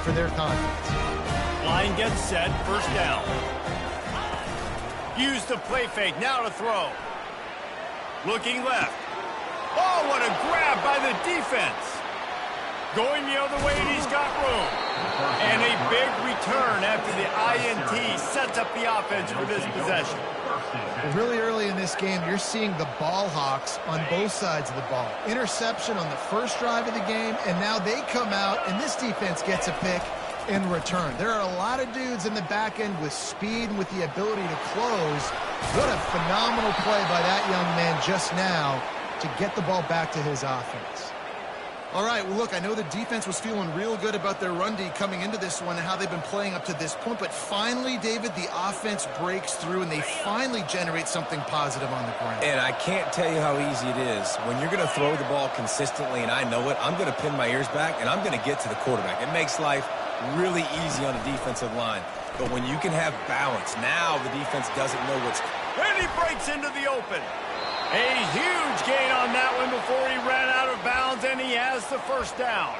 for their confidence. Line gets set, first down. Use the play fake, now to throw. Looking left. Oh, what a grab by the defense. Going the other way, and he's got room. And a big return after the INT sets up the offense for this possession. Really early in this game, you're seeing the ball hawks on both sides of the ball. Interception on the first drive of the game, and now they come out, and this defense gets a pick in return. There are a lot of dudes in the back end with speed and with the ability to close. What a phenomenal play by that young man just now to get the ball back to his offense. All right, well, look, I know the defense was feeling real good about their run D coming into this one and how they've been playing up to this point, but finally, David, the offense breaks through and they finally generate something positive on the ground. And I can't tell you how easy it is. When you're going to throw the ball consistently, and I know it, I'm going to pin my ears back, and I'm going to get to the quarterback. It makes life really easy on a defensive line. But when you can have balance, now the defense doesn't know what's... And he breaks into the open. A huge gain on that one before he ran out of bounds, and he has the first down.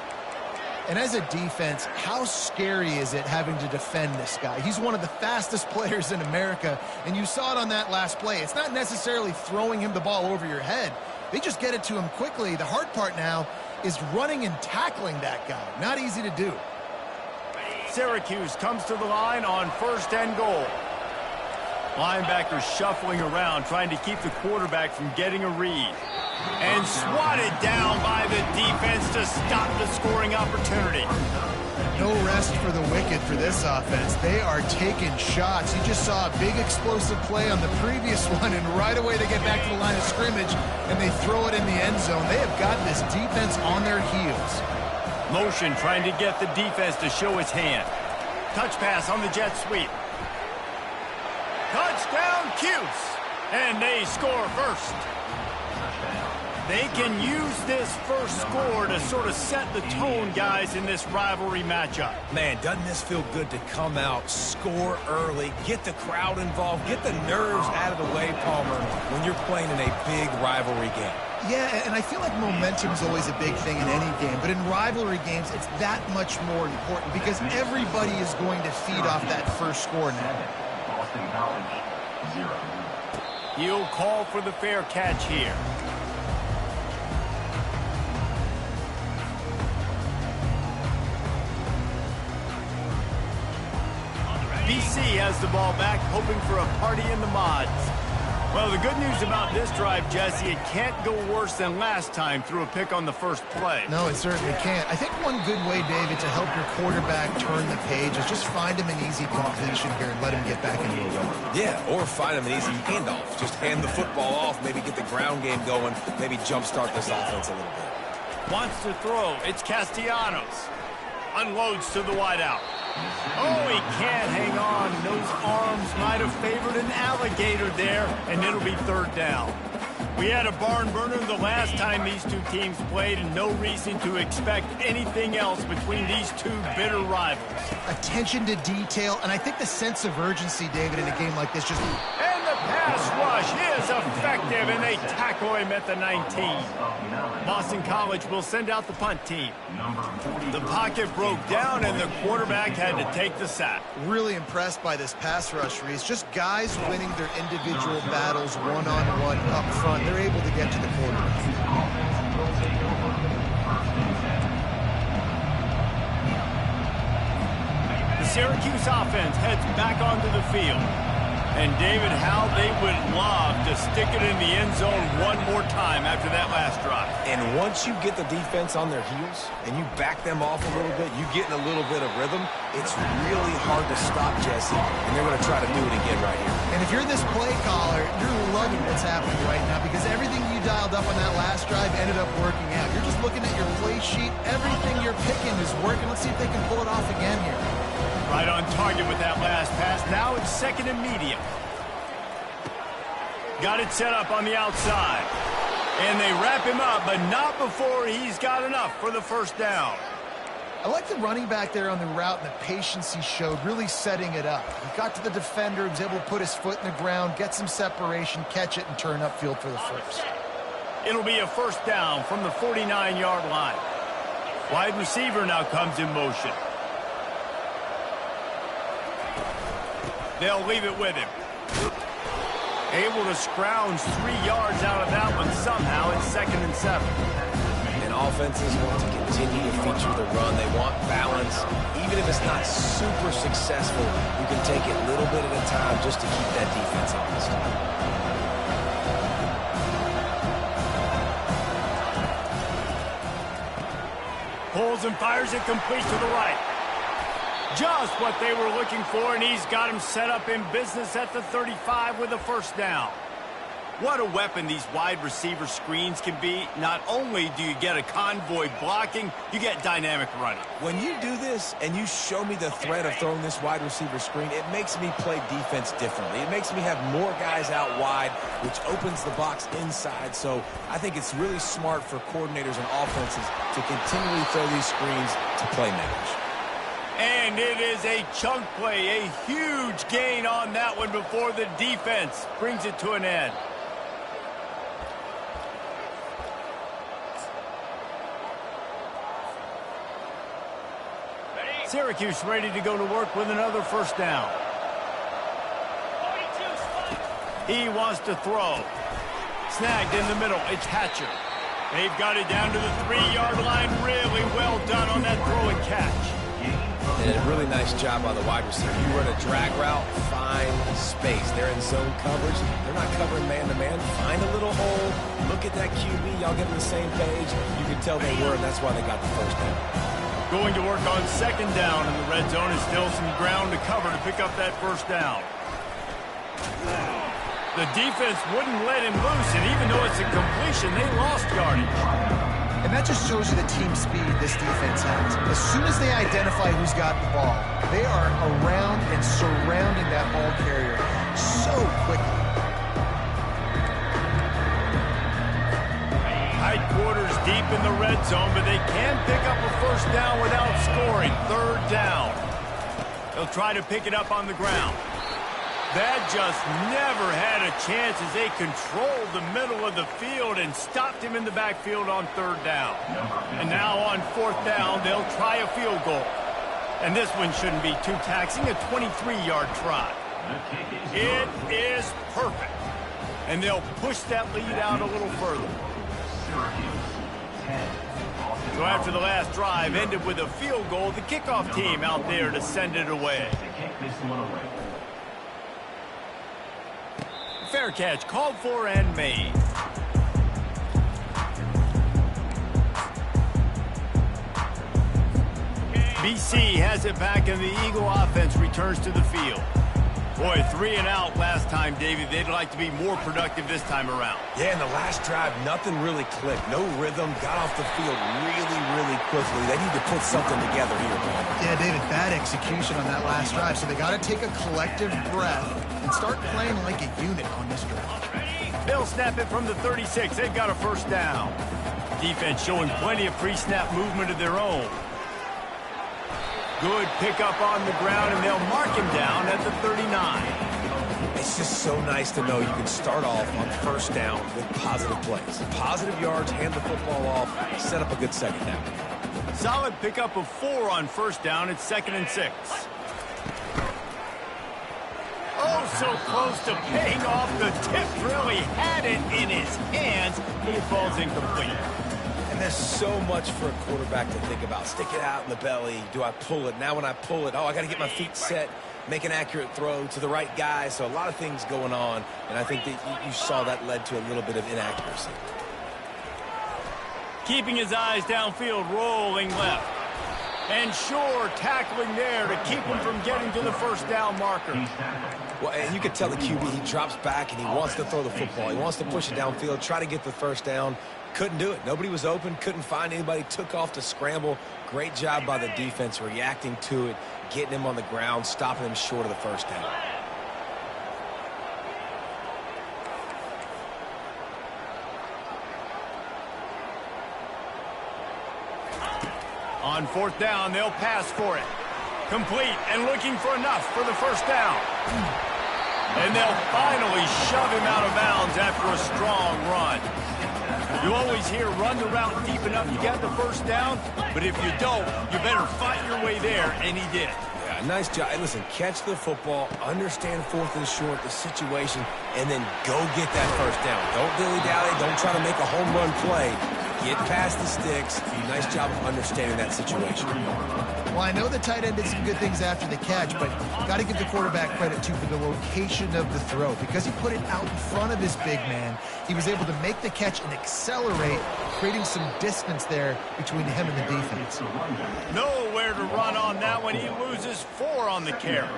And as a defense, how scary is it having to defend this guy? He's one of the fastest players in America, and you saw it on that last play. It's not necessarily throwing him the ball over your head. They just get it to him quickly. The hard part now is running and tackling that guy. Not easy to do. Syracuse comes to the line on 1st and goal. Linebackers shuffling around, trying to keep the quarterback from getting a read. And swatted down by the defense to stop the scoring opportunity. No rest for the wicked for this offense. They are taking shots. You just saw a big explosive play on the previous one, and right away they get back to the line of scrimmage, and they throw it in the end zone. They have got this defense on their heels. Motion trying to get the defense to show its hand. Touch pass on the jet sweep. Touchdown, Cuse. And they score first. They can use this first score to sort of set the tone, guys, in this rivalry matchup. Man, doesn't this feel good to come out, score early, get the crowd involved, get the nerves out of the way, Palmer, when you're playing in a big rivalry game. Yeah, and I feel like momentum is always a big thing in any game, but in rivalry games, it's that much more important because everybody is going to feed off that first score now. He'll call for the fair catch here. BC has the ball back, hoping for a party in the mods. Well, the good news about this drive, Jesse, it can't go worse than last time through a pick on the first play. No, it certainly can't. I think one good way, David, to help your quarterback turn the page is just find him an easy completion here and let him get back into a run. Yeah, or find him an easy handoff. Just hand the football off, maybe get the ground game going, maybe jumpstart this offense a little bit. Wants to throw. It's Castellanos. Unloads to the wideout. Oh, he can't hang on. Those arms might have favored an alligator there, and it'll be 3rd down. We had a barn burner the last time these two teams played, and no reason to expect anything else between these two bitter rivals. Attention to detail, and I think the sense of urgency, David, in a game like this just... And the pass rush is effective, and they tackle him at the 19. Boston College will send out the punt team. The pocket broke down, and the quarterback had to take the sack. Really impressed by this pass rush, Reese. Just guys winning their individual battles one-on-one up front. They're able to get to the quarterback. The Syracuse offense heads back onto the field. And, David, how they would love to stick it in the end zone one more time after that last drive. And once you get the defense on their heels and you back them off a little bit, you get in a little bit of rhythm, it's really hard to stop, Jesse, and they're going to try to do it again right here. And if you're this play caller, you're loving what's happening right now because everything you dialed up on that last drive ended up working out. You're just looking at your play sheet. Everything you're picking is working. Let's see if they can pull it off again here. Right on target with that last pass. Now it's 2nd and medium. Got it set up on the outside. And they wrap him up, but not before he's got enough for the 1st down. I like the running back there on the route and the patience he showed, really setting it up. He got to the defender, was able to put his foot in the ground, get some separation, catch it, and turn upfield for the first. It'll be a 1st down from the 49-yard line. Wide receiver now comes in motion. They'll leave it with him. Able to scrounge 3 yards out of that one somehow. It's 2nd and 7. And offenses want to continue to feature the run. They want balance. Even if it's not super successful, you can take it a little bit at a time just to keep that defense honest. Pulls and fires it complete to the right. Just what they were looking for, and he's got him set up in business at the 35 with a 1st down. What a weapon these wide receiver screens can be. Not only do you get a convoy blocking, you get dynamic running. When you do this and you show me the threat of throwing this wide receiver screen, it makes me play defense differently. It makes me have more guys out wide, which opens the box inside. So I think it's really smart for coordinators and offenses to continually throw these screens to playmakers. And it is a chunk play, a huge gain on that one before the defense brings it to an end. Syracuse ready to go to work with another 1st down. He wants to throw. Snagged in the middle. It's Hatcher. They've got it down to the 3-yard line. Really well done on that throw and catch. And a really nice job by the wide receiver. You run a drag route, find space. They're in zone coverage. They're not covering man-to-man. Find a little hole. Look at that QB. Y'all get on the same page. You can tell they were, and that's why they got the 1st down. Going to work on 2nd down in the red zone. Is still some ground to cover to pick up that 1st down. The defense wouldn't let him loose, and even though it's a completion, they lost yardage. And that just shows you the team speed this defense has. As soon as they identify who's got the ball, they are around and surrounding that ball carrier so quickly. Tight quarters deep in the red zone, but they can pick up a 1st down without scoring. 3rd down. They'll try to pick it up on the ground. That just never had a chance as they controlled the middle of the field and stopped him in the backfield on 3rd down. And now on 4th down, they'll try a field goal. And this one shouldn't be too taxing, a 23-yard try. It is perfect. And they'll push that lead out a little further. So after the last drive ended with a field goal, the kickoff team out there to send it away. Fair catch called for and made. BC has it back, and the Eagle offense returns to the field. Boy, 3 and out last time, David. They'd like to be more productive this time around. Yeah, in the last drive, nothing really clicked. No rhythm, got off the field really quickly. They need to put something together here, man. Yeah, David, bad execution on that last drive. So they got to take a collective breath and start playing like a unit on this drive. They'll snap it from the 36. They've got a 1st down. Defense showing plenty of pre-snap movement of their own. Good pickup on the ground, and they'll mark him down at the 39. It's just so nice to know you can start off on 1st down with positive plays. Positive yards, hand the football off, set up a good 2nd down. Solid pickup of 4 on 1st down. It's 2nd and 6. Oh, so close to paying off. The tip really had it in his hands. It falls incomplete. There's so much for a quarterback to think about. Stick it out in the belly. Do I pull it? Now when I pull it, I got to get my feet set, make an accurate throw to the right guy. So a lot of things going on, and I think that you saw that led to a little bit of inaccuracy. Keeping his eyes downfield, rolling left. And Shore tackling there to keep him from getting to the 1st down marker. Well, and you could tell the QB, he drops back and he wants to throw the football. He wants to push it downfield, try to get the 1st down. Couldn't do it. Nobody was open, couldn't find anybody, took off to scramble. Great job by the defense reacting to it, getting him on the ground, stopping him short of the 1st down. On 4th down, they'll pass for it. Complete and looking for enough for the 1st down. And they'll finally shove him out of bounds after a strong run. You always hear run the route deep enough to get the 1st down, but if you don't, you better fight your way there, and he did. Yeah, Yeah, nice job. Hey, listen, catch the football, understand fourth and short, the situation, and then go get that first down. Don't dilly-dally. Don't try to make a home run play. Get past the sticks. Nice job of understanding that situation. Well, I know the tight end did some good things after the catch, but got to give the quarterback credit, too, for the location of the throw. Because he put it out in front of his big man, he was able to make the catch and accelerate, creating some distance there between him and the defense. Nowhere to run on that one. He loses 4 on the carry.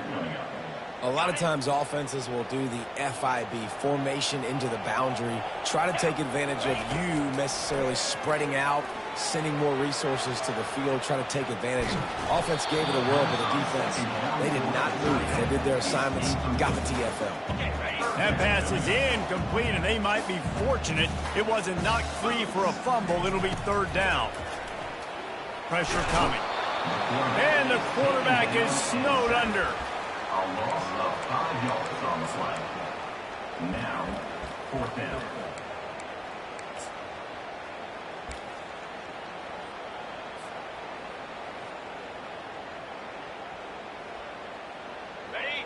A lot of times offenses will do the FIB, formation into the boundary, try to take advantage of you necessarily spreading out, sending more resources to the field, trying to take advantage. Offense gave it a whirl, but the defense, they did not move. They did their assignments, got the TFL. That pass is incomplete, and they might be fortunate it wasn't knocked free for a fumble. It'll be 3rd down. Pressure coming. And the quarterback is snowed under. A loss of 5 yards on the play. Now, 4th down. Ready?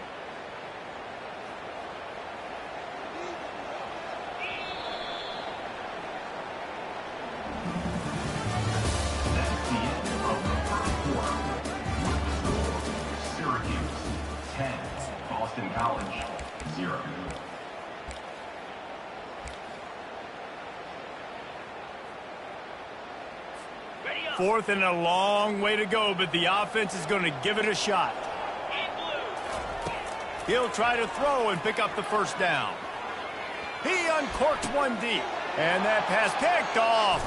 That's the end of the first quarter. Syracuse 10, Boston College 0. Fourth and a long way to go, but the offense is going to give it a shot. He'll try to throw and pick up the first down. He uncorks one deep, and that pass picked off.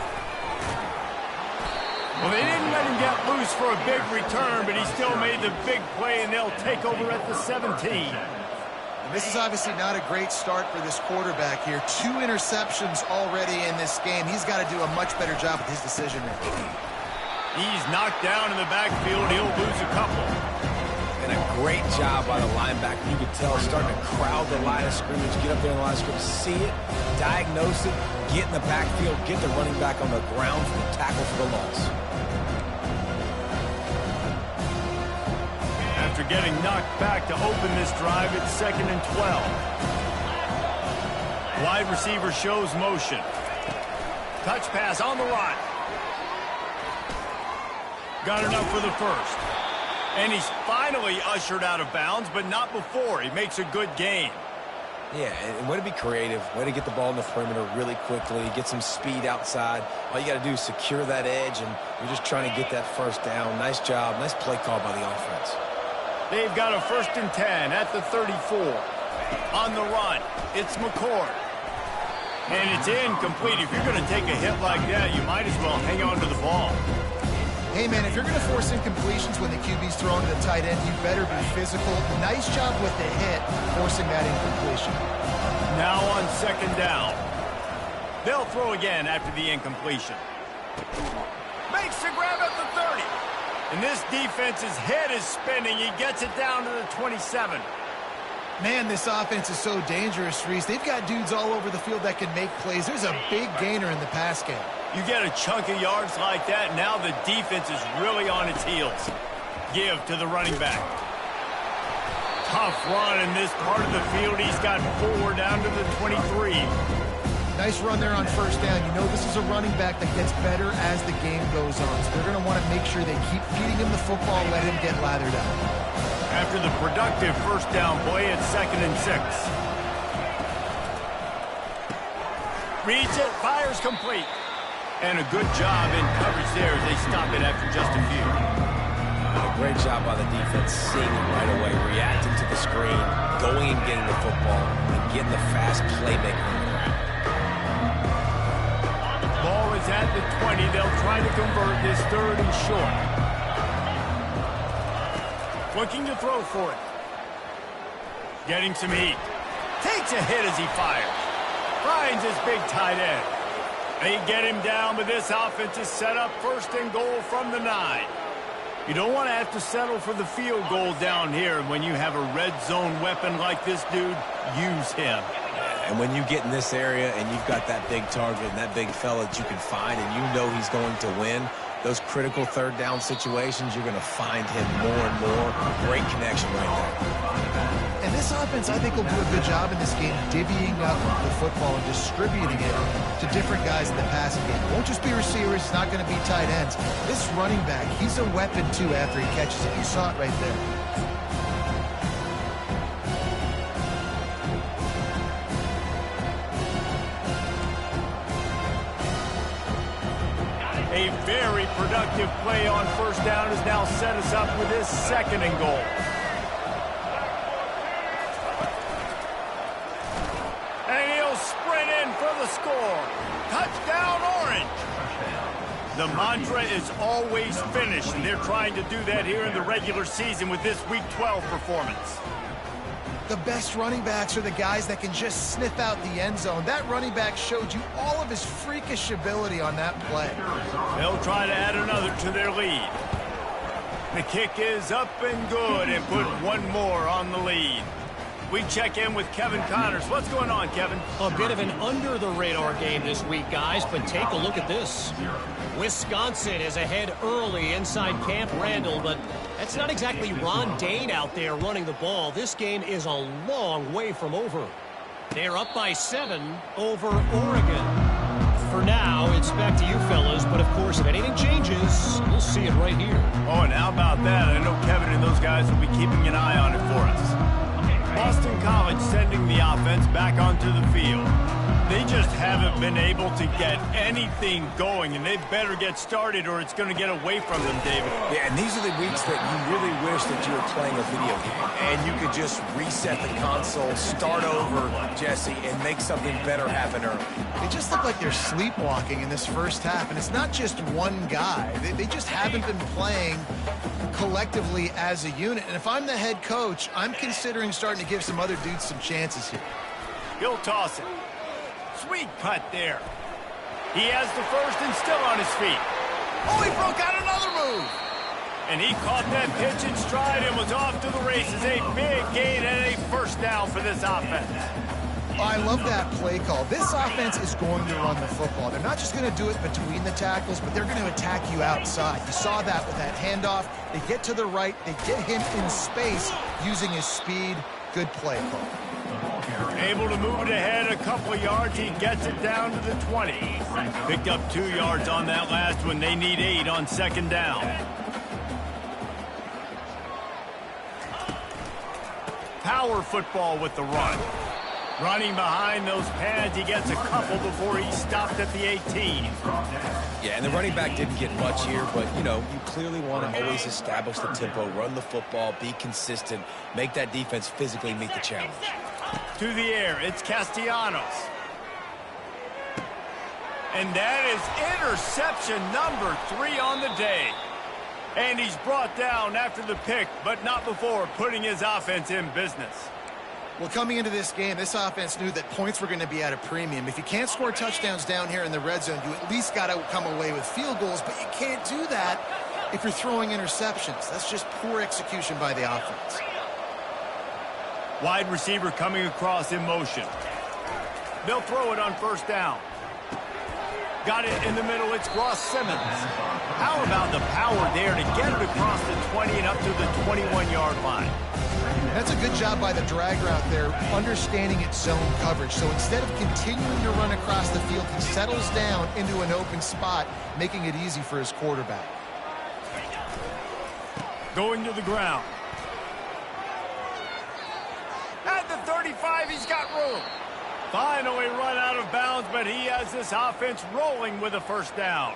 Well, they didn't let him get loose for a big return, but he still made the big play, and they'll take over at the 17. And this is obviously not a great start for this quarterback here. 2 interceptions already in this game. He's got to do a much better job with his decision making. He's knocked down in the backfield. He'll lose a couple. And a great job by the linebacker. You could tell starting to crowd the line of scrimmage, get up there in the line of scrimmage, see it, diagnose it, get in the backfield, get the running back on the ground for the tackle for the loss. After getting knocked back to open this drive, it's 2nd and 12. Wide receiver shows motion. Touch pass on the run. Got enough for the first. And he's finally ushered out of bounds, but not before. He makes a good gain. Yeah, and way to be creative, way to get the ball in the perimeter really quickly, get some speed outside. All you got to do is secure that edge, and you're just trying to get that first down. Nice job, nice play call by the offense. They've got a 1st and 10 at the 34. On the run, it's McCord. And it's incomplete. If you're going to take a hit like that, you might as well hang on to the ball. Hey, man, if you're going to force incompletions when the QB's throwing to the tight end, you better be physical. Nice job with the hit, forcing that incompletion. Now on 2nd down. They'll throw again after the incompletion. Makes the grab at the 30. And this defense's head is spinning. He gets it down to the 27. Man, this offense is so dangerous, Reese. They've got dudes all over the field that can make plays. There's a big gainer in the pass game. You get a chunk of yards like that, now the defense is really on its heels. Give to the running back. Tough run in this part of the field. He's got 4 down to the 23. Nice run there on 1st down. You know this is a running back that gets better as the game goes on. So they're going to want to make sure they keep feeding him the football, let him get lathered up. After the productive 1st down play, it's 2nd and 6. Reads it, fires complete. And a good job in coverage there as they stop it after just a few. A great job by the defense, seeing it right away, reacting to the screen, going and getting the football, and getting the fast playmaker on the ground. Ball is at the 20. They'll try to convert this 3rd and short. Looking to throw for it. Getting some heat. Takes a hit as he fires. Finds his big tight end. They get him down, but this offense is set up 1st and goal from the 9. You don't want to have to settle for the field goal down here. When you have a red zone weapon like this dude, use him. And when you get in this area and you've got that big target and that big fella that you can find and you know he's going to win, Those critical third down situations, you're going to find him more and more. Great connection right there. And this offense, I think, will do a good job in this game divvying up the football and distributing it to different guys in the passing game. It won't just be receivers. It's not going to be tight ends. This running back, he's a weapon, too, after he catches it. You saw it right there. A very productive play on first down has now set us up with this 2nd and goal. And he'll sprint in for the score. Touchdown, Orange. The mantra is always finish, and they're trying to do that here in the regular season with this Week 12 performance. The best running backs are the guys that can just sniff out the end zone. That running back showed you all of his freakish ability on that play. They'll try to add another to their lead. The kick is up and good and put one more on the lead. We check in with Kevin Connors. What's going on, Kevin? A bit of an under-the-radar game this week, guys, but take a look at this. Wisconsin is ahead early inside Camp Randall, but that's not exactly Ron Dane out there running the ball. This game is a long way from over. They're up by 7 over Oregon. For now, it's back to you fellas, but of course, if anything changes, we'll see it right here. Oh, and how about that? I know Kevin and those guys will be keeping an eye on it for us. Boston College sending the offense back onto the field. They just haven't been able to get anything going, and they better get started or it's going to get away from them, David. Yeah, and these are the weeks that you really wish that you were playing a video game and you could just reset the console, start over, Jesse, and make something better happen early. They just look like they're sleepwalking in this first half, and it's not just one guy. They just haven't been playing collectively as a unit. And if I'm the head coach, I'm considering starting to give some other dudes some chances here. He'll toss it. Sweet cut there. He has the first and still on his feet. Oh, he broke out another move. And he caught that pitch in stride and was off to the races. A big gain and a first down for this offense. I love that play call. This offense is going to run the football. They're not just going to do it between the tackles, but they're going to attack you outside. You saw that with that handoff. They get to the right. They get him in space using his speed. Good play call. Able to move it ahead a couple of yards. He gets it down to the 20. Picked up 2 yards on that last one. They need 8 on 2nd down. Power football with the run. Running behind those pads, he gets a couple before he stopped at the 18. Yeah, and the running back didn't get much here, but, you know, you clearly want to always establish the tempo, run the football, be consistent, make that defense physically meet the challenge. To the air, it's Castellanos. And that is interception number 3 on the day. And he's brought down after the pick, but not before putting his offense in business. Well, coming into this game, this offense knew that points were going to be at a premium. If you can't score touchdowns down here in the red zone, you at least got to come away with field goals, but you can't do that if you're throwing interceptions. That's just poor execution by the offense. Wide receiver coming across in motion. They'll throw it on first down. Got it in the middle. It's Ross Simmons. How about the power there to get it across the 20 and up to the 21-yard line? That's a good job by the drag route there, understanding its zone coverage. So instead of continuing to run across the field, he settles down into an open spot, making it easy for his quarterback. Going to the ground. At the 35, he's got room. Finally run out of bounds, but he has this offense rolling with a first down.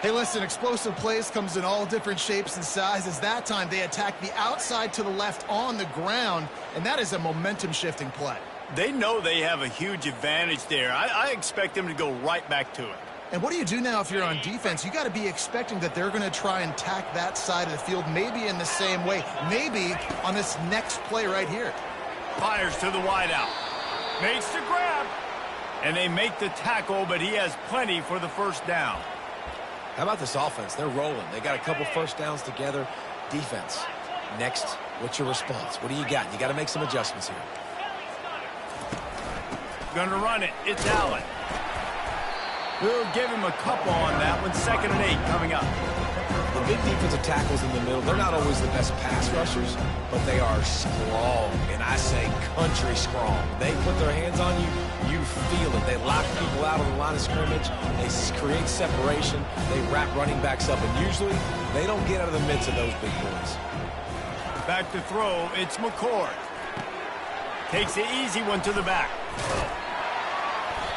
Hey, listen, explosive plays comes in all different shapes and sizes. That time, they attack the outside to the left on the ground, and that is a momentum-shifting play. They know they have a huge advantage there. I expect them to go right back to it. And what do you do now if you're on defense? You got to be expecting that they're going to try and attack that side of the field, maybe in the same way, maybe on this next play right here. Fires to the wideout. Makes the grab. And they make the tackle, but he has plenty for the first down. How about this offense? They're rolling. They got a couple first downs together. Defense. Next, what's your response? What do you got? You got to make some adjustments here. Gonna run it. It's Allen. We'll give him a couple on that one. 2nd and 8 coming up. The big defensive tackles in the middle, they're not always the best pass rushers, but they are strong, and I say country strong. They put their hands on you, you feel it. They lock people out on the line of scrimmage. They create separation. They wrap running backs up, and usually they don't get out of the midst of those big boys. Back to throw, it's McCord. Takes the easy one to the back.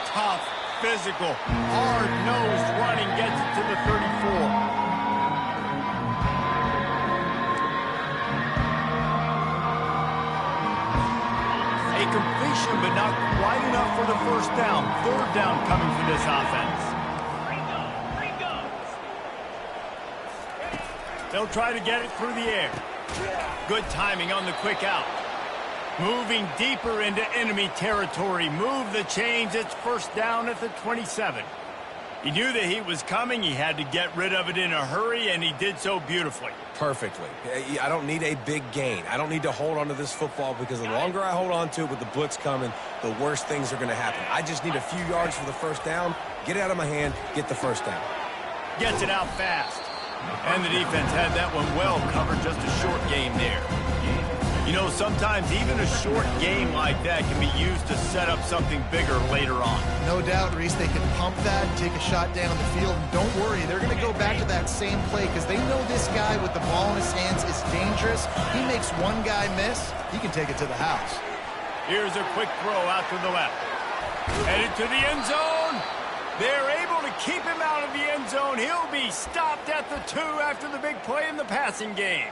Tough, physical, hard-nosed running gets it to the 34. A completion, but not quite enough for the first down. 3rd down coming for this offense. They'll try to get it through the air. Good timing on the quick out. Moving deeper into enemy territory. Move the chains. It's 1st down at the 27. He knew the heat was coming. He had to get rid of it in a hurry, and he did so beautifully. Perfectly. I don't need a big gain. I don't need to hold on to this football because the longer I hold on to it with the blitz coming, the worse things are going to happen. I just need a few yards for the 1st down, get it out of my hand, get the 1st down. Gets it out fast. And the defense had that one well covered, just a short game there. You know, sometimes even a short game like that can be used to set up something bigger later on. No doubt, Reese, they can pump that and take a shot down the field. And don't worry, they're going to go back to that same play because they know this guy with the ball in his hands is dangerous. He makes one guy miss, he can take it to the house. Here's a quick throw out to the left. Headed to the end zone. They're able to keep him out of the end zone. He'll be stopped at the 2 after the big play in the passing game.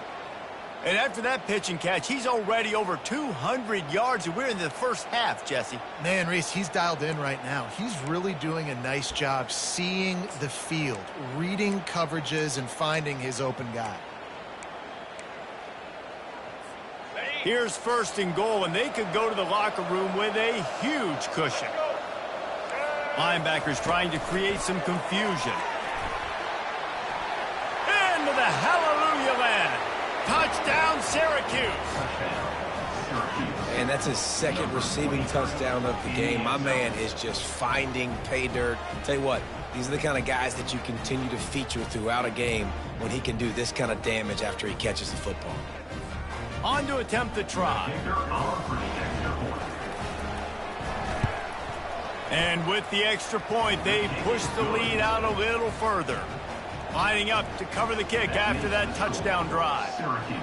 And after that pitch and catch, he's already over 200 yards, and we're in the 1st half, Jesse. Man, Reese, he's dialed in right now. He's really doing a nice job seeing the field, reading coverages, and finding his open guy. Here's 1st and goal, and they could go to the locker room with a huge cushion. Linebackers trying to create some confusion. Into the hallelujah land. Touchdown, Syracuse. And that's his 2nd receiving touchdown of the game. My man is just finding pay dirt. Tell you what, these are the kind of guys that you continue to feature throughout a game when he can do this kind of damage after he catches the football. On to attempt the try. And with the extra point, they push the lead out a little further. Lining up to cover the kick after that touchdown drive. Syracuse,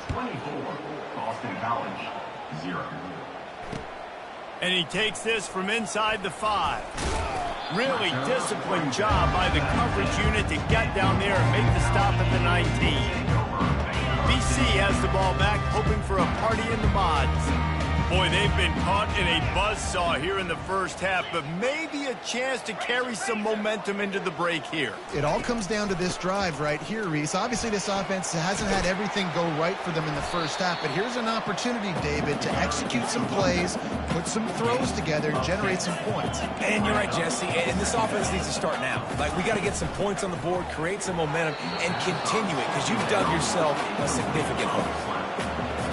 24. Boston College, 0. And he takes this from inside the 5. Really disciplined job by the coverage unit to get down there and make the stop at the 19. BC has the ball back, hoping for a party in the mods. Boy, they've been caught in a buzzsaw here in the 1st half, but maybe a chance to carry some momentum into the break here. It all comes down to this drive right here, Reese. Obviously, this offense hasn't had everything go right for them in the 1st half, but here's an opportunity, David, to execute some plays, put some throws together, and generate some points. And you're right, Jesse, and this offense needs to start now. Like, we got to get some points on the board, create some momentum, and continue it, because you've dug yourself a significant hole.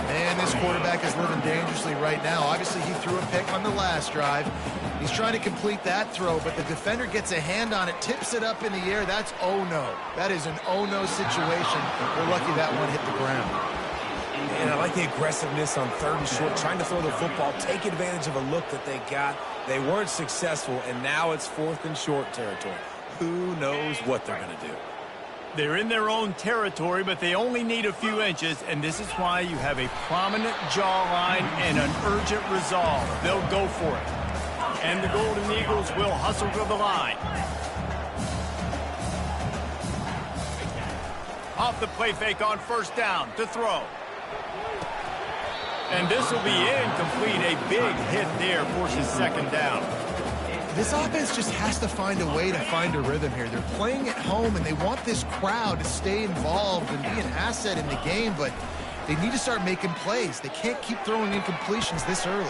And this quarterback is living dangerously right now. Obviously, he threw a pick on the last drive. He's trying to complete that throw, but the defender gets a hand on it, tips it up in the air. That's oh-no. That is an oh-no situation. We're lucky that one hit the ground. And I like the aggressiveness on 3rd and short, trying to throw the football, take advantage of a look that they got. They weren't successful, and now it's 4th and short territory. Who knows what they're going to do? They're in their own territory, but they only need a few inches, and this is why you have a prominent jawline and an urgent resolve. They'll go for it. And the Golden Eagles will hustle to the line. Off the play fake on 1st down to throw. And this will be incomplete. A big hit there forces 2nd down. This offense just has to find a way to find a rhythm here. They're playing at home, and they want this crowd to stay involved and be an asset in the game, but they need to start making plays. They can't keep throwing incompletions this early.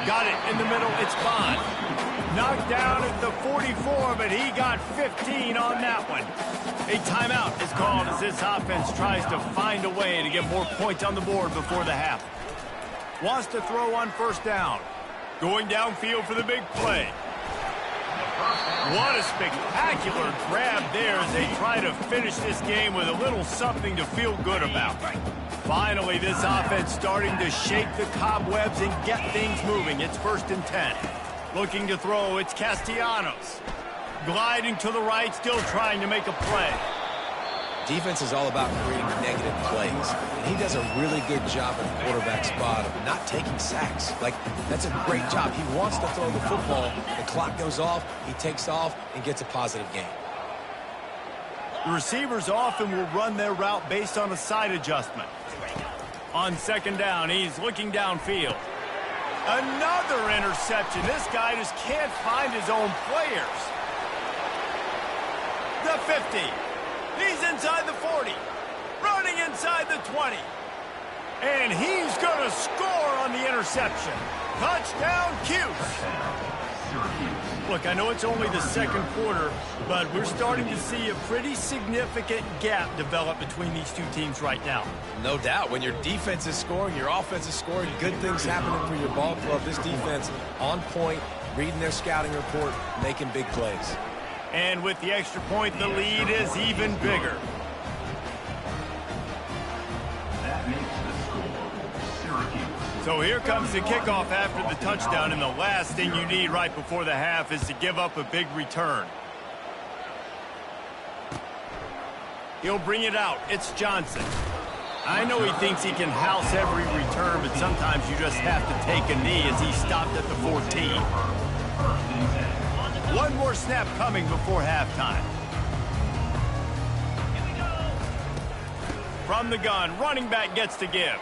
Got it in the middle. It's Bond. Knocked down at the 44, but he got 15 on that one. A timeout is called as this offense tries to find a way to get more points on the board before the half. Wants to throw on 1st down. Going downfield for the big play. What a spectacular grab there as they try to finish this game with a little something to feel good about. Finally, this offense starting to shake the cobwebs and get things moving. It's 1st and 10. Looking to throw, it's Castellanos. Gliding to the right, still trying to make a play. Defense is all about creating negative plays, and he does a really good job at the quarterback spot of not taking sacks. Like, that's a great job. He wants to throw the football. The clock goes off, he takes off, and gets a positive gain. The receivers often will run their route based on a side adjustment. On 2nd down, he's looking downfield. Another interception. This guy just can't find his own players. The 50. He's inside the 40. Running inside the 20. And he's going to score on the interception. Touchdown, Cuse. Look, I know it's only the 2nd quarter, but we're starting to see a pretty significant gap develop between these two teams right now. No doubt. When your defense is scoring, your offense is scoring, good things happening for your ball club. This defense on point, reading their scouting report, making big plays. And with the extra point, the lead is even bigger. That makes the score Syracuse. So here comes the kickoff after the touchdown, and the last thing you need right before the half is to give up a big return. He'll bring it out. It's Johnson. I know he thinks he can house every return, but sometimes you just have to take a knee as he stopped at the 14. One more snap coming before halftime. From the gun, running back gets to give.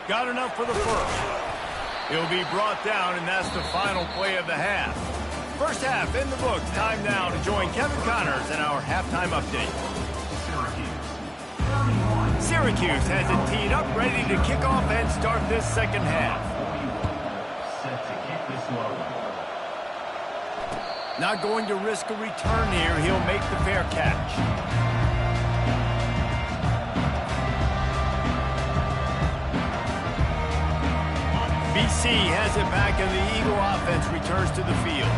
Got enough for the first. He'll be brought down, and that's the final play of the half. First half in the books. Time now to join Kevin Connors in our halftime update. Syracuse has it teed up, ready to kick off and start this 2nd half. Set to kick this one. Not going to risk a return here. He'll make the fair catch. BC has it back, and the Eagle offense returns to the field.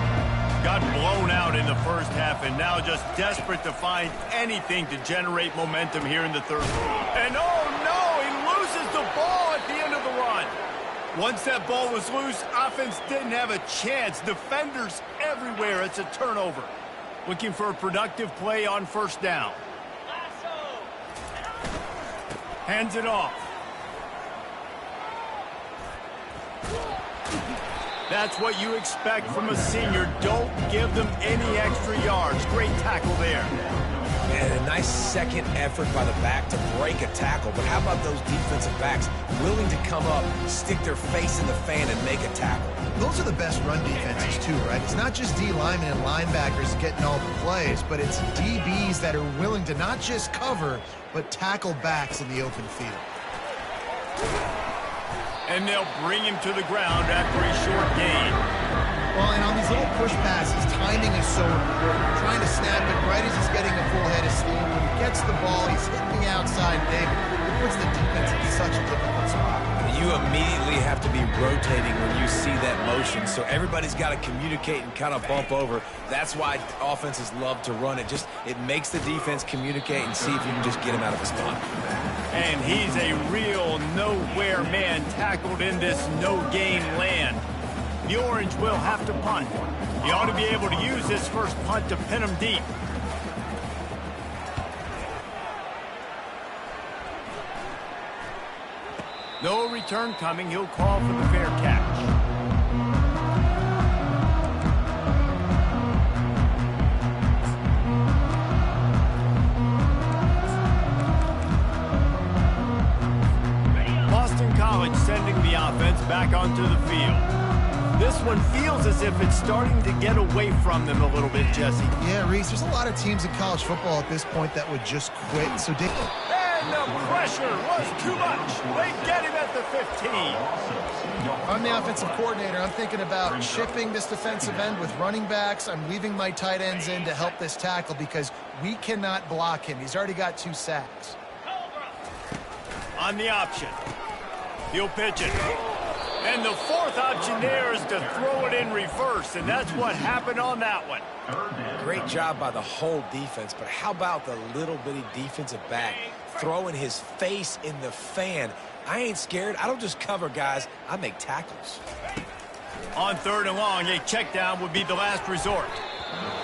Got blown out in the first half, and now just desperate to find anything to generate momentum here in the 3rd. And oh no, he loses the ball at the end of the run. Once that ball was loose, offense didn't have a chance. Defenders everywhere. It's a turnover. Looking for a productive play on 1st down. Hands it off. That's what you expect from a senior. Don't give them any extra yards. Great tackle there. And a nice second effort by the back to break a tackle. But how about those defensive backs willing to come up, stick their face in the fan, and make a tackle? Those are the best run defenses, too, right? It's not just D linemen and linebackers getting all the plays, but it's DBs that are willing to not just cover, but tackle backs in the open field. And they'll bring him to the ground after a short gain. Well, and on these little push passes, timing is so important. Trying to snap it right as he's getting a full head of steam. When he gets the ball, he's hitting the outside big. It puts the defense in such a difficult spot. You immediately have to be rotating when you see that motion, so everybody's got to communicate and kind of bump over. That's why offenses love to run it. It makes the defense communicate and see if you can just get him out of his spot. And he's a real nowhere man tackled in this no-gain land. The Orange will have to punt. He ought to be able to use this first punt to pin him deep. No return coming. He'll call for the fair catch. College sending the offense back onto the field. This one feels as if it's starting to get away from them a little bit, Jesse. Yeah, Reese, there's a lot of teams in college football at this point that would just quit. So and the pressure was too much. They get him at the 15. I'm the offensive coordinator. I'm thinking about chipping this defensive end with running backs. I'm leaving my tight ends in to help this tackle because we cannot block him. He's already got 2 sacks. On the option. He'll pitch it. And the fourth option there is to throw it in reverse, and that's what happened on that one. Great job by the whole defense, but how about the little bitty defensive back throwing his face in the fan? I ain't scared. I don't just cover guys. I make tackles. On 3rd and long, a check down would be the last resort.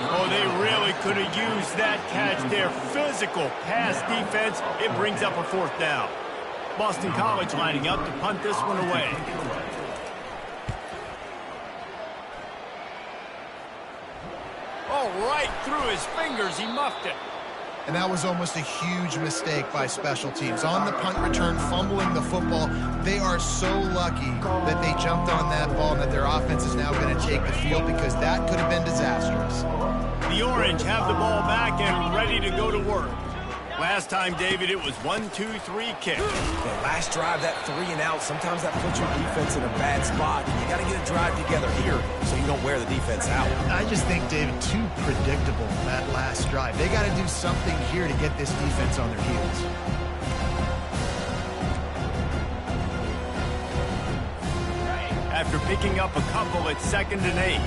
Oh, they really could have used that catch there. Physical pass defense. It brings up a 4th down. Boston College lining up to punt this one away. Oh, right through his fingers. He muffed it. And that was almost a huge mistake by special teams. On the punt return, fumbling the football. They are so lucky that they jumped on that ball and that their offense is now going to take the field, because that could have been disastrous. The Orange have the ball back and ready to go to work. Last time, David, it was 1-2-3 kick. Yeah, last drive, that 3 and out, sometimes that puts your defense in a bad spot. You got to get a drive together here so you don't wear the defense out. I just think, David, too predictable, that last drive. They got to do something here to get this defense on their heels. After picking up a couple at 2nd and 8.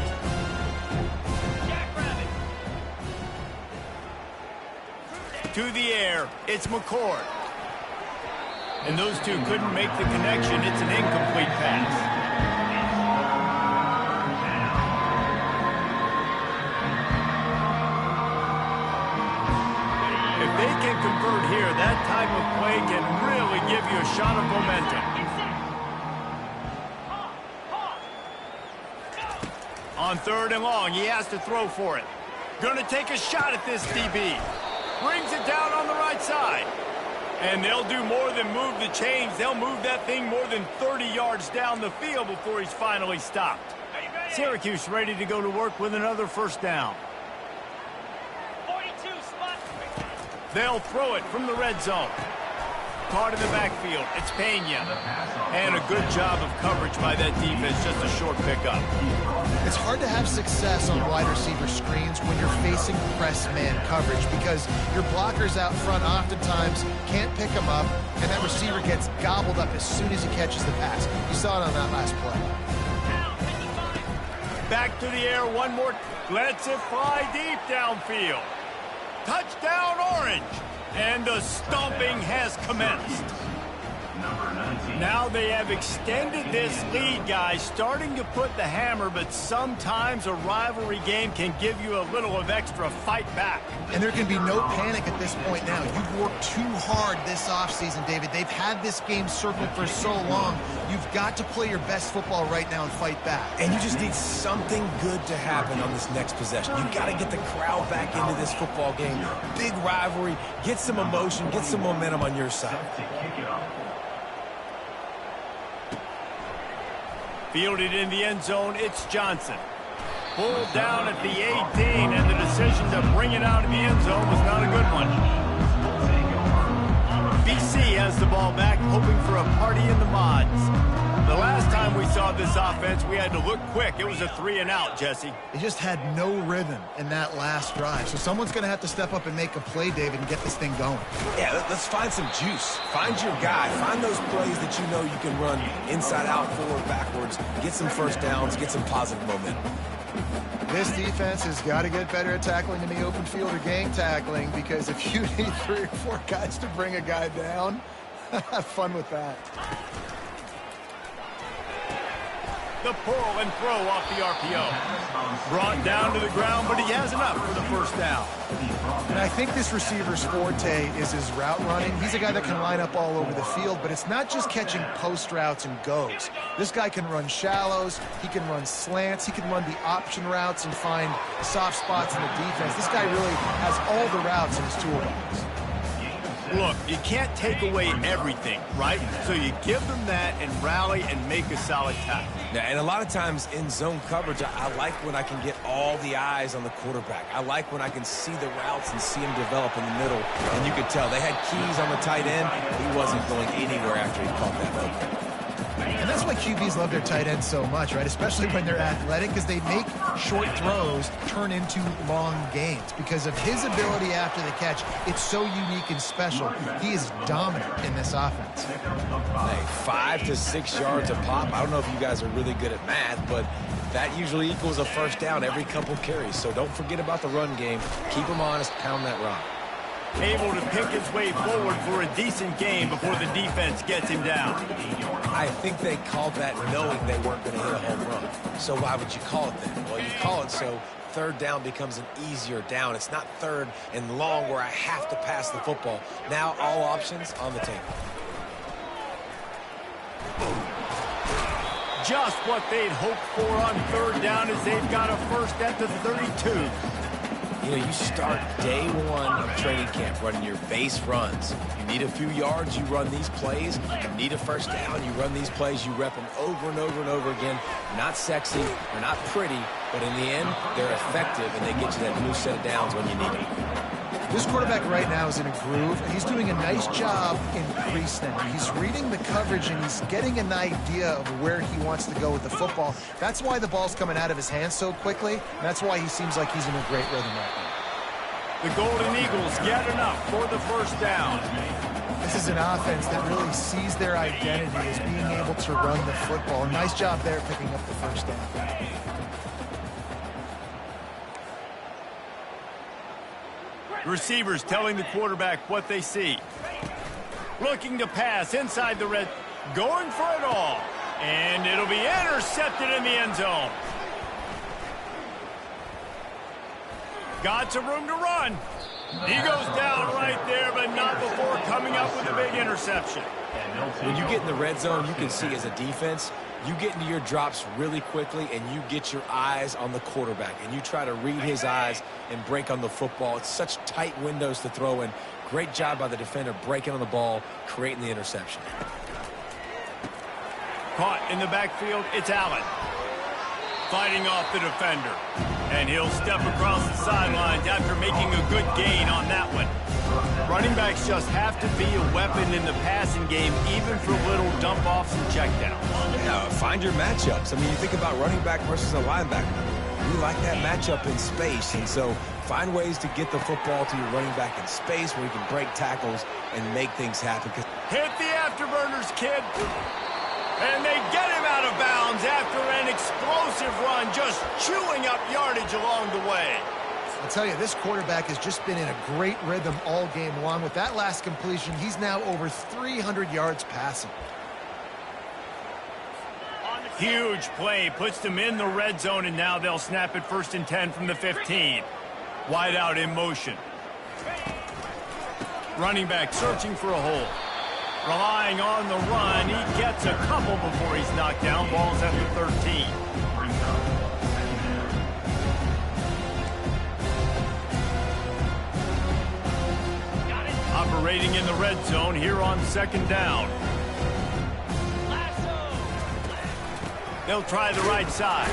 To the air, it's McCord. And those two couldn't make the connection. It's an incomplete pass. If they can convert here, that type of play can really give you a shot of momentum. On 3rd and long, he has to throw for it. Gonna take a shot at this DB. Brings it down on the right side. And they'll do more than move the chains. They'll move that thing more than 30 yards down the field before he's finally stopped. Syracuse ready to go to work with another 1st down. 42 spot. They'll throw it from the red zone. Caught in the backfield. It's Pena. And a good job of coverage by that defense. Just a short pickup. It's hard to have success on wide receiver screens when you're facing press man coverage, because your blockers out front oftentimes can't pick them up, and that receiver gets gobbled up as soon as he catches the pass. You saw it on that last play. Back to the air, one more. Lets it fly deep downfield. Touchdown, Orange. And the stomping has commenced. Now they have extended this lead, guys, starting to put the hammer, but sometimes a rivalry game can give you a little of extra fight back. And there can be no panic at this point now. You've worked too hard this offseason, David. They've had this game circled for so long. You've got to play your best football right now and fight back. And you just need something good to happen on this next possession. You got to get the crowd back into this football game. Big rivalry. Get some emotion. Get some momentum on your side. Fielded in the end zone, it's Johnson. Pulled down at the 18, and the decision to bring it out of the end zone was not a good one. BC has the ball back, hoping for a party in the mods. The last time we saw this offense, we had to look quick. It was a 3 and out, Jesse. They just had no rhythm in that last drive. So someone's going to have to step up and make a play, David, and get this thing going. Yeah, let's find some juice. Find your guy. Find those plays that you know you can run inside out, forward, backwards. Get some 1st downs. Get some positive momentum. This defense has got to get better at tackling in the open field or gang tackling, because if you need 3 or 4 guys to bring a guy down, have fun with that. The pull and throw off the RPO. Brought down to the ground, but he has enough for the 1st down. And I think this receiver's forte is his route running. He's a guy that can line up all over the field, but it's not just catching post routes and goes. This guy can run shallows, he can run slants, he can run the option routes and find soft spots in the defense. This guy really has all the routes in his toolbox. Look, you can't take away everything, right? So you give them that and rally and make a solid tackle. Yeah, and a lot of times in zone coverage, I like when I can get all the eyes on the quarterback. I like when I can see the routes and see him develop in the middle. And you could tell they had keys on the tight end. He wasn't going anywhere after he caught that open. And that's why QBs love their tight ends so much, right? Especially when they're athletic, because they make short throws turn into long gains. Because of his ability after the catch, it's so unique and special. He is dominant in this offense. Hey, 5 to 6 yards a pop. I don't know if you guys are really good at math, but that usually equals a first down every couple carries. So don't forget about the run game. Keep him honest, pound that rock. Able to pick his way forward for a decent game before the defense gets him down. I think they called that knowing they weren't going to hit a home run. So why would you call it then? Well, you call it so third down becomes an easier down. It's not third and long where I have to pass the football. Now all options on the table. Just what they'd hoped for on third down as they've got a first at the 32. You know, you start day one of training camp running your base runs. You need a few yards, you run these plays. You need a first down, you run these plays. You rep them over and over and over again. They're not sexy, they're not pretty, but in the end, they're effective, and they get you that new set of downs when you need them. This quarterback right now is in a groove, and he's doing a nice job in pre-snap. He's reading the coverage, and he's getting an idea of where he wants to go with the football. That's why the ball's coming out of his hands so quickly, and that's why he seems like he's in a great rhythm right now. The Golden Eagles get enough for the first down. This is an offense that really sees their identity as being able to run the football. Nice job there picking up the first down. Receivers telling the quarterback what they see. Looking to pass inside the red. Going for it all. And it'll be intercepted in the end zone. Got some room to run. He goes down right there, but not before coming up with a big interception. When you get in the red zone, you can see as a defense, you get into your drops really quickly and you get your eyes on the quarterback and you try to read his eyes and break on the football. It's such tight windows to throw in. Great job by the defender breaking on the ball, creating the interception. Caught in the backfield, it's Allen. Fighting off the defender. And he'll step across the sidelines after making a good gain on that one. Running backs just have to be a weapon in the passing game, even for little dump-offs and checkdowns. Yeah, find your matchups. I mean, you think about running back versus a linebacker. We like that matchup in space, and so find ways to get the football to your running back in space where you can break tackles and make things happen. Hit the afterburners, kid. And they get him out of bounds after an explosive run, just chewing up yardage along the way. I'll tell you, this quarterback has just been in a great rhythm all game long. With that last completion, he's now over 300 yards passing. Huge play, puts them in the red zone, and now they'll snap it 1st and 10 from the 15. Wide out in motion. Running back searching for a hole. Relying on the run, he gets a couple before he's knocked down. Ball's at the 13. Operating in the red zone here on 2nd down. They'll try the right side.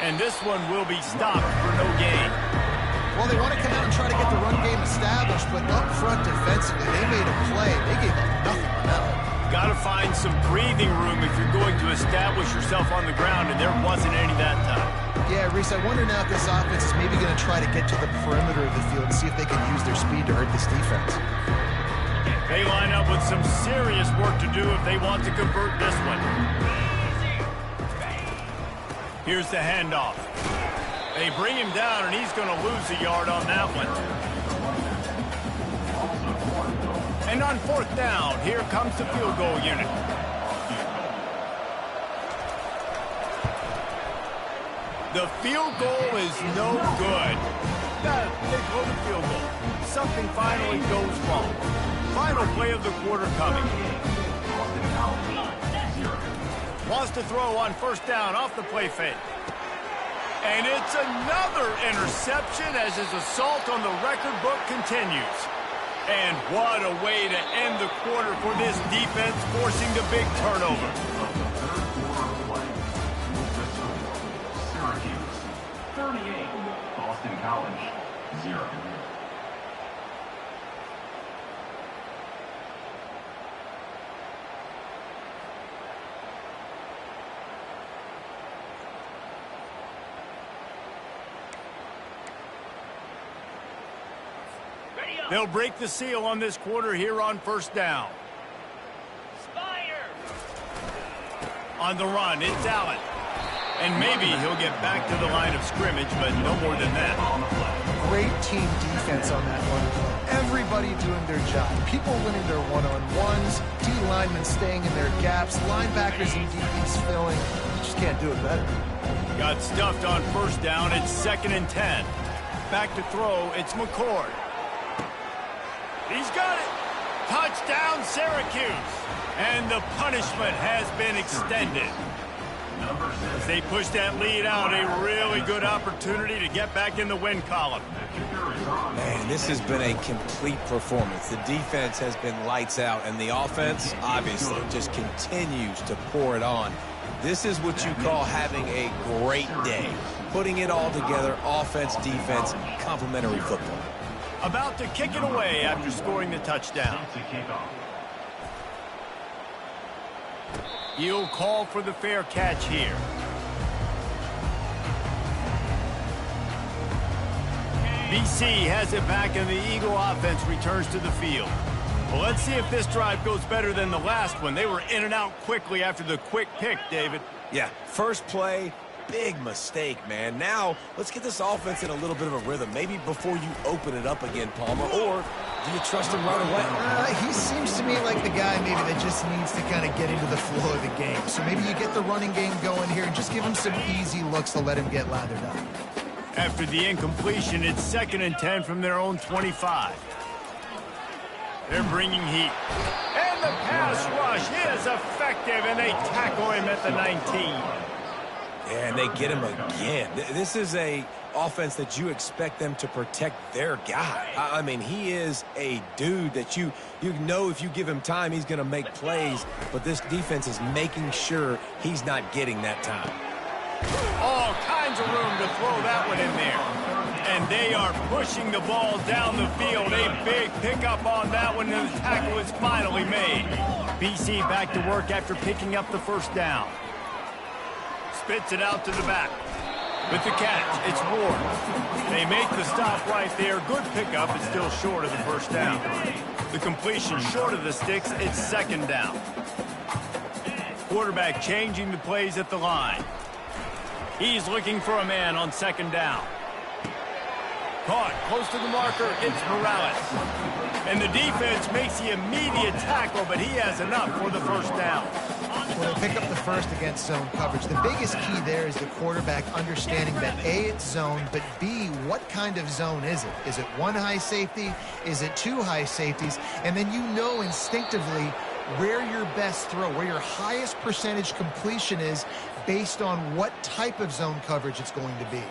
And this one will be stopped for no gain. Well, they want to come out and try to get the run game established, but up front defensively, they made a play. They gave up nothing on that one. Got to find some breathing room if you're going to establish yourself on the ground, and there wasn't any that time. Yeah, Reese, I wonder now if this offense is maybe going to try to get to the perimeter of the field and see if they can use their speed to hurt this defense. They line up with some serious work to do if they want to convert this one. Here's the handoff. They bring him down, and he's going to lose a yard on that one. And on 4th down, here comes the field goal unit. The field goal is no good. They blow the field goal. Something finally goes wrong. Final play of the quarter coming. Wants to throw on 1st down off the play fake. And it's another interception as his assault on the record book continues. And what a way to end the quarter for this defense, forcing the big turnover. Syracuse, 38. Boston College, 0. They'll break the seal on this quarter here on first down. On the run, it's Allen. And maybe he'll get back to the line of scrimmage, but no more than that. Great team defense on that run play. Everybody doing their job. People winning their one-on-ones, D linemen staying in their gaps, linebackers and DBs filling. You just can't do it better. Got stuffed on first down. It's 2nd and 10. Back to throw. It's McCord. He's got it. Touchdown, Syracuse. And the punishment has been extended. As they push that lead out, a really good opportunity to get back in the win column. Man, this has been a complete performance. The defense has been lights out, and the offense, obviously, just continues to pour it on. This is what you call having a great day. Putting it all together, offense, defense, complementary football. About to kick it away after scoring the touchdown. You'll call for the fair catch here. BC has it back, and the Eagle offense returns to the field. Well, let's see if this drive goes better than the last one. They were in and out quickly after the quick pick, David. Yeah, first play, big mistake, man. Now, let's get this offense in a little bit of a rhythm. Maybe before you open it up again, Palmer, or do you trust him right away? He seems to me like the guy maybe that just needs to kind of get into the flow of the game. So maybe you get the running game going here and just give him some easy looks to let him get lathered up. After the incompletion, it's 2nd and 10 from their own 25. They're bringing heat. And the pass rush is effective, and they tackle him at the 19. Yeah, and they get him again. This is a offense that you expect them to protect their guy. I mean, he is a dude that you know if you give him time, he's going to make plays, but this defense is making sure he's not getting that time. All kinds of room to throw that one in there. And they are pushing the ball down the field. A big pickup on that one, and the tackle is finally made. BC back to work after picking up the first down. Spits it out to the back. With the catch, it's Ward. They make the stop right there. Good pickup, it's still short of the first down. The completion short of the sticks, it's 2nd down. Quarterback changing the plays at the line. He's looking for a man on 2nd down. Caught close to the marker, it's Morales. And the defense makes the immediate tackle, but he has enough for the first down. Well, they pick up the first against zone coverage. The biggest key there is the quarterback understanding that A, it's zone, but B, what kind of zone is it? Is it one high safety? Is it two high safeties? And then you know instinctively where your best throw, where your highest percentage completion is based on what type of zone coverage it's going to be.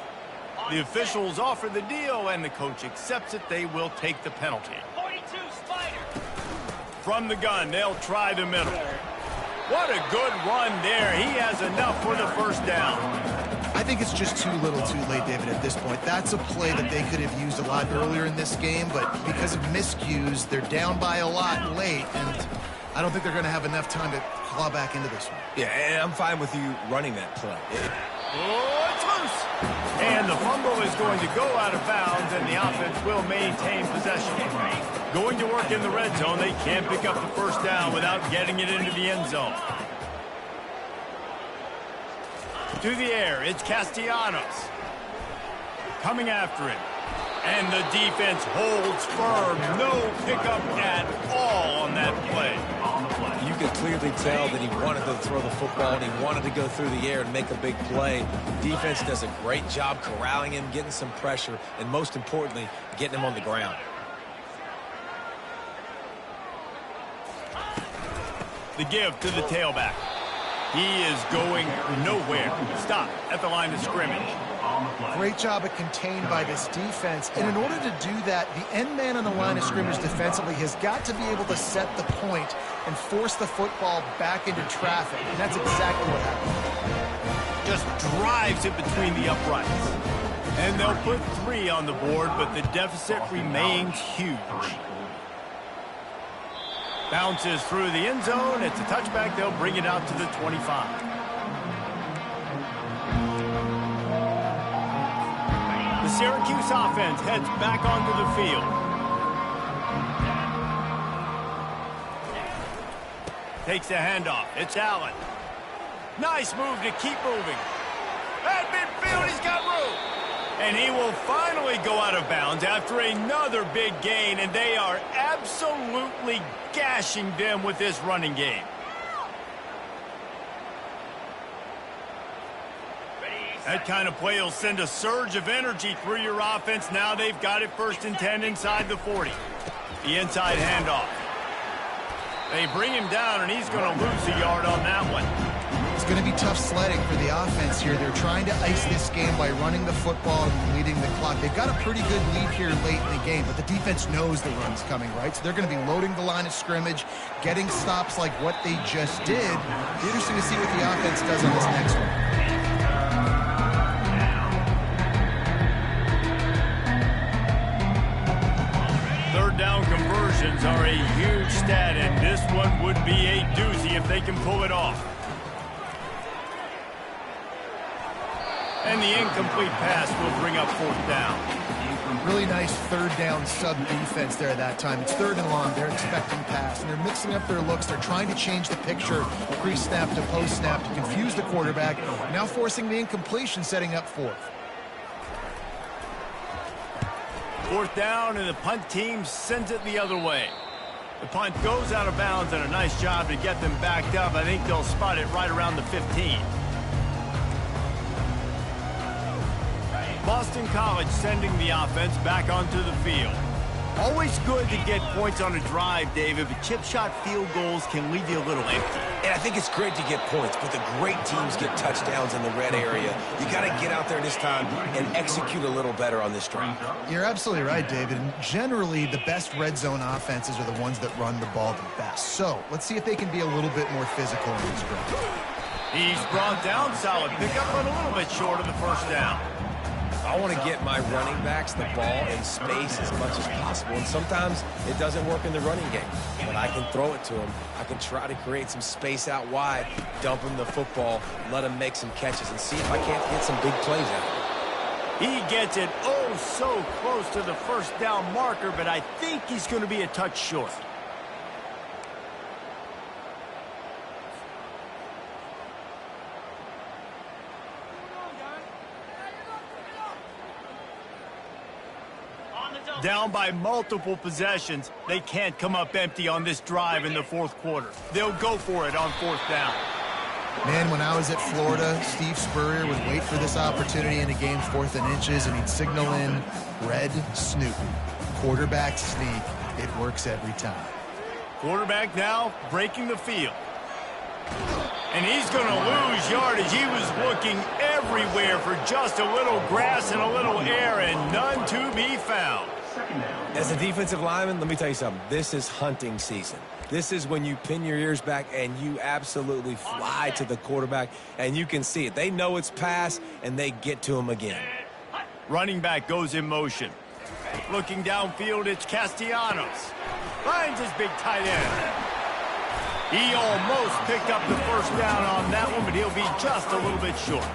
The officials offer the deal, and the coach accepts it. They will take the penalty. 42, Spider. From the gun, they'll try the middle. What a good run there. He has enough for the first down. I think it's just too little too late, David, at this point. That's a play that they could have used a lot earlier in this game, but because of miscues, they're down by a lot late, and I don't think they're going to have enough time to claw back into this one. Yeah, and I'm fine with you running that play. Oh, it's loose. And the fumble is going to go out of bounds, and the offense will maintain possession. Going to work in the red zone, they can't pick up the first down without getting it into the end zone. To the air, it's Castellanos. Coming after him. And the defense holds firm. No pickup at all on that play. You could clearly tell that he wanted to throw the football and he wanted to go through the air and make a big play. Defense does a great job corralling him, getting some pressure, and most importantly, getting him on the ground. The give to the tailback. He is going nowhere. Stop at the line of scrimmage. Great job at contained by this defense. And in order to do that, the end man on the line of scrimmage defensively has got to be able to set the point and force the football back into traffic. And that's exactly what happened. Just drives it between the uprights. And they'll put 3 on the board, but the deficit remains huge. Bounces through the end zone. It's a touchback. They'll bring it out to the 25. The Syracuse offense heads back onto the field. Takes the handoff. It's Allen. Nice move to keep moving. At midfield, he's got room. And he will finally go out of bounds after another big gain, and they are absolutely gashing them with this running game. That kind of play will send a surge of energy through your offense. Now they've got it 1st and 10 inside the 40. The inside handoff. They bring him down, and he's going to lose a yard on that one. It's going to be tough sledding for the offense here. They're trying to ice this game by running the football and leading the clock. They've got a pretty good lead here late in the game, but the defense knows the run's coming, right? So they're going to be loading the line of scrimmage, getting stops like what they just did. It'll be interesting to see what the offense does on this next one. Third down conversions are a huge stat, and this one would be a doozy if they can pull it off. And the incomplete pass will bring up 4th down. Really nice 3rd down sub-defense there that time. It's 3rd and long. They're expecting pass, and they're mixing up their looks. They're trying to change the picture pre-snap to post-snap to confuse the quarterback, now forcing the incompletion, setting up 4th. 4th down, and the punt team sends it the other way. The punt goes out of bounds, and a nice job to get them backed up. I think they'll spot it right around the 15. Boston College sending the offense back onto the field. Always good to get points on a drive, David, but chip shot field goals can leave you a little empty. And I think it's great to get points, but the great teams get touchdowns in the red area. You got to get out there this time and execute a little better on this drive. You're absolutely right, David. And generally, the best red zone offenses are the ones that run the ball the best. So let's see if they can be a little bit more physical in this drive. He's brought down. Solid pickup, but a little bit short of the 1st down. I want to get my running backs the ball in space as much as possible, and sometimes it doesn't work in the running game. But I can throw it to them. I can try to create some space out wide, dump him the football, let him make some catches, and see if I can't get some big plays out of it. He gets it oh so close to the 1st down marker, but I think he's going to be a touch short. Down by multiple possessions, they can't come up empty on this drive in the 4th quarter. They'll go for it on 4th down. Man, when I was at Florida, Steve Spurrier would wait for this opportunity in a game 4th and inches, and he'd signal in red snoop. Quarterback sneak. It works every time. Quarterback now breaking the field. And he's going to lose yardage. He was looking everywhere for just a little grass and a little air, and none to be found. As a defensive lineman, let me tell you something. This is hunting season. This is when you pin your ears back and you absolutely fly to the quarterback, and you can see it. They know it's pass, and they get to him again. Running back goes in motion. Looking downfield, it's Castellanos. Finds his big tight end. He almost picked up the 1st down on that one, but he'll be just a little bit short.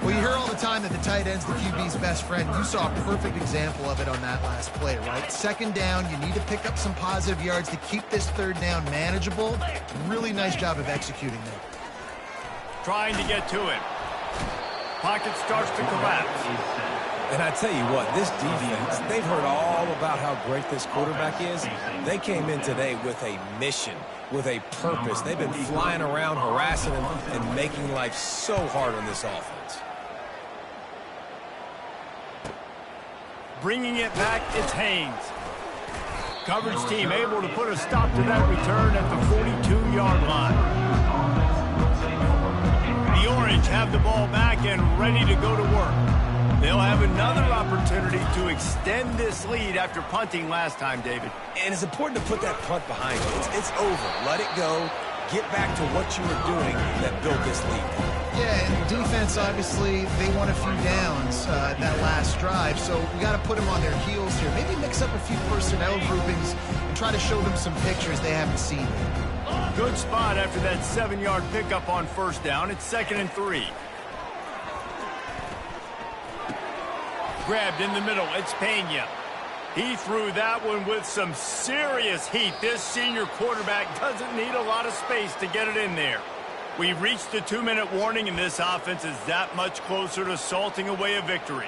Well, you hear all the time that the tight end's the QB's best friend. You saw a perfect example of it on that last play, right? 2nd down, you need to pick up some positive yards to keep this 3rd down manageable. Really nice job of executing that. Trying to get to him. Pocket starts to collapse. And I tell you what, this defense, they've heard all about how great this quarterback is. They came in today with a mission, with a purpose. They've been flying around, harassing him, and making life so hard on this offense. Bringing it back, it's Haynes. Coverage team able to put a stop to that return at the 42-yard line. The Orange have the ball back and ready to go to work. They'll have another opportunity to extend this lead after punting last time, David. And it's important to put that punt behind you. It's over. Let it go. Get back to what you were doing that built this lead. Yeah, and defense, obviously, they won a few downs that last drive, so we got to put them on their heels here. Maybe mix up a few personnel groupings and try to show them some pictures they haven't seen. Good spot after that 7-yard pickup on 1st down. It's 2nd and 3. Grabbed in the middle. It's Pena. He threw that one with some serious heat. This senior quarterback doesn't need a lot of space to get it in there. We've reached the 2-minute warning, and this offense is that much closer to salting away a victory.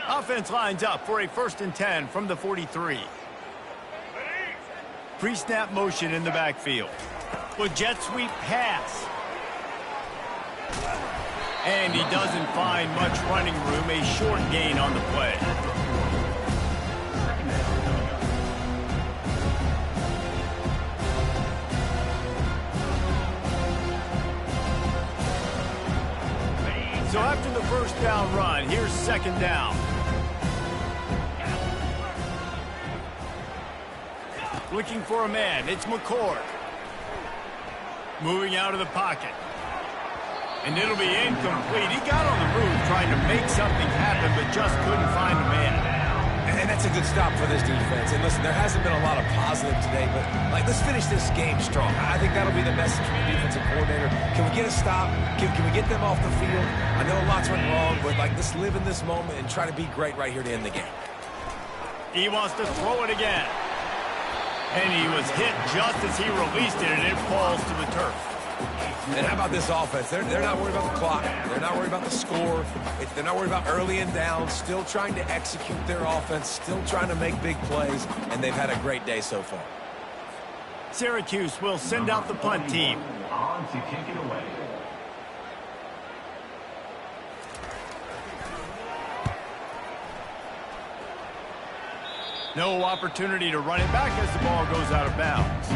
Offense lines up for a 1st and 10 from the 43. Pre-snap motion in the backfield. With jet sweep pass. And he doesn't find much running room. A short gain on the play. So after the 1st down run, here's 2nd down. Looking for a man. It's McCord. Moving out of the pocket. And it'll be incomplete. He got on the move trying to make something happen, but just couldn't find a man. And that's a good stop for this defense. And listen, there hasn't been a lot of positive today, but let's finish this game strong. I think that'll be the message from the defensive coordinator. Can we get a stop? Can we get them off the field? I know lots went wrong, but let's live in this moment and try to be great right here to end the game. He wants to throw it again. And he was hit just as he released it, and it falls to the turf. And how about this offense? They're not worried about the clock. They're not worried about the score. They're not worried about early and down. Still trying to execute their offense. Still trying to make big plays. And they've had a great day so far. Syracuse will send out the punt team. On to kick it away. No opportunity to run it back as the ball goes out of bounds.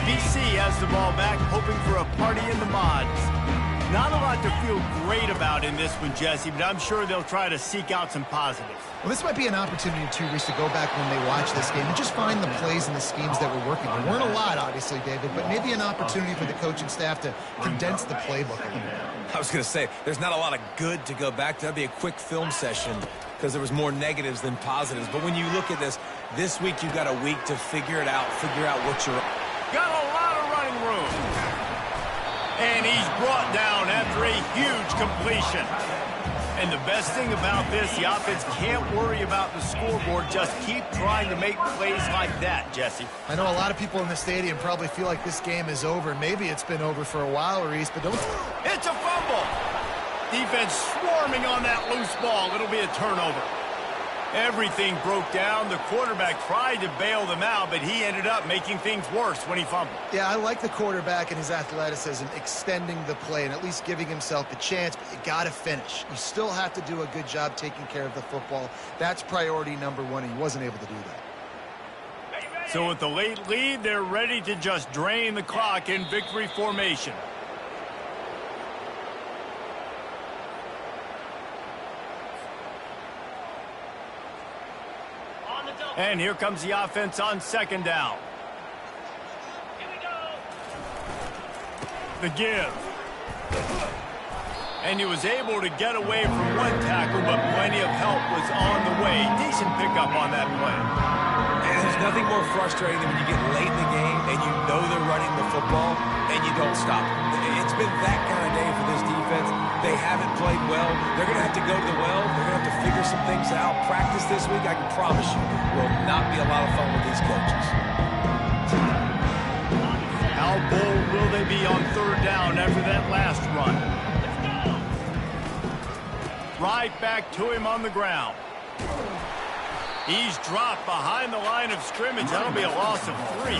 BC has the ball back, hoping for a party in the mods. Not a lot to feel great about in this one, Jesse, but I'm sure they'll try to seek out some positives. Well, this might be an opportunity, too, Reese, to go back when they watch this game and just find the plays and the schemes that were working. There weren't a lot, obviously, David, but maybe an opportunity for the coaching staff to condense the playbook a little bit. I was going to say, there's not a lot of good to go back to. That'd be a quick film session because there was more negatives than positives. But when you look at this week you've got a week to figure it out, figure out what you're... Got a lot of running room. And he's brought down after a huge completion. And the best thing about this, the offense can't worry about the scoreboard. Just keep trying to make plays like that, Jesse. I know a lot of people in the stadium probably feel like this game is over. Maybe it's been over for a while, Reese, but don't... It's a fumble. Defense swarming on that loose ball. It'll be a turnover. Everything broke down. The quarterback tried to bail them out, but he ended up making things worse when he fumbled. Yeah, I like the quarterback and his athleticism, extending the play and at least giving himself a chance, but you got to finish. You still have to do a good job taking care of the football. That's priority number one, and he wasn't able to do that. So with the late lead, they're ready to just drain the clock in victory formation. And here comes the offense on 2nd down. The give. And he was able to get away from one tackle, but plenty of help was on the way. Decent pickup on that play. And there's nothing more frustrating than when you get late in the game and you know they're running the football and you don't stop it. It's been that kind of day for this defense. They haven't played well. They're going to have to go to the well. They're going to have to figure some things out. Practice this week, I can promise you, will not be a lot of fun with these coaches. How bold will they be on 3rd down after that last run? Right back to him on the ground. He's dropped behind the line of scrimmage. That'll be a loss of 3.